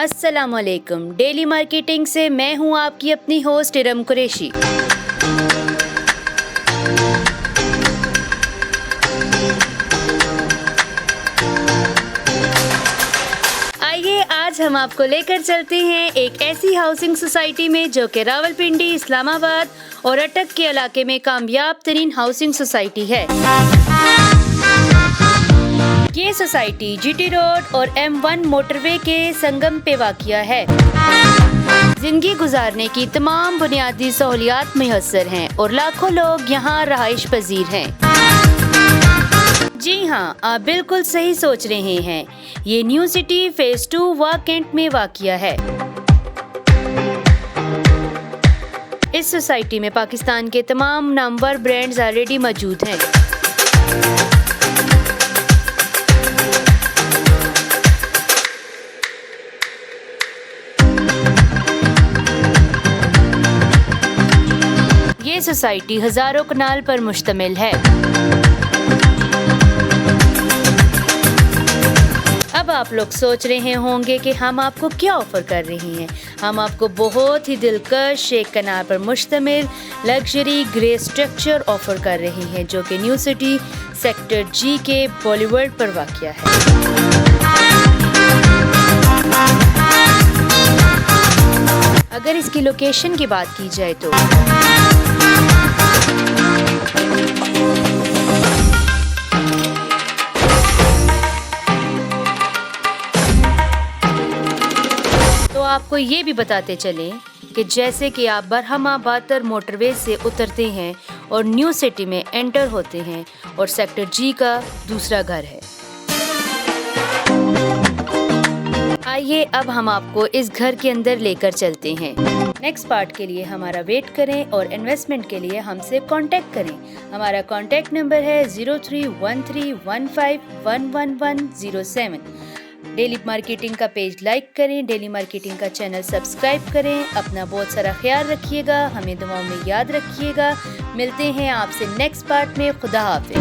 अस्सलाम वालेकुम। Daily marketing से मैं हूं आपकी अपनी होस्ट इरम कुरैशी। आइए आज हम आपको लेकर चलते हैं एक ऐसी हाउसिंग सोसाइटी में जो कि रावलपिंडी, इस्लामाबाद और अटक के इलाके में कामयाब तरीन हाउसिंग सोसाइटी है। ये सोसाइटी जीटी रोड और M1 मोटरवे के संगम पे वाक़िया है। जिंदगी गुजारने की तमाम बुनियादी सहूलियात मैसर हैं और लाखों लोग यहाँ रहाइश पजीर हैं। जी हाँ, आप बिल्कुल सही सोच रहे हैं। ये न्यू सिटी फेज 2 वाकेंट में वाक़िया है। इस सोसाइटी में पाकिस्तान के तमाम नामवर ब्रांड्स ऑलरेडी मौजूद हैं। ये सोसाइटी हजारों कनाल पर मुश्तमिल है। अब आप लोग सोच रहे होंगे कि हम आपको क्या ऑफर कर रहे हैं। हम आपको बहुत ही दिलकश एक कनाल पर मुश्तमिल लग्जरी ग्रे स्ट्रक्चर ऑफर कर रहे हैं जो कि न्यू सिटी सेक्टर जी के बॉलीवुड पर वाक़िया है। अगर इसकी लोकेशन की बात की जाए तो आपको ये भी बताते चलें कि जैसे कि आप बरहमा बातर मोटरवे से उतरते हैं और न्यू सिटी में एंटर होते हैं और सेक्टर जी का दूसरा घर है। आइए अब हम आपको इस घर के अंदर लेकर चलते हैं। नेक्स्ट पार्ट के लिए हमारा वेट करें और इन्वेस्टमेंट के लिए हमसे कांटेक्ट करें। हमारा कांटेक्ट नंबर है 0313151107। डेली मार्केटिंग का पेज लाइक करें, डेली मार्केटिंग का चैनल सब्सक्राइब करें। अपना बहुत सारा ख्याल रखिएगा, हमें दुआओं में याद रखिएगा। मिलते हैं आपसे नेक्स्ट पार्ट में। खुदा हाफिज़।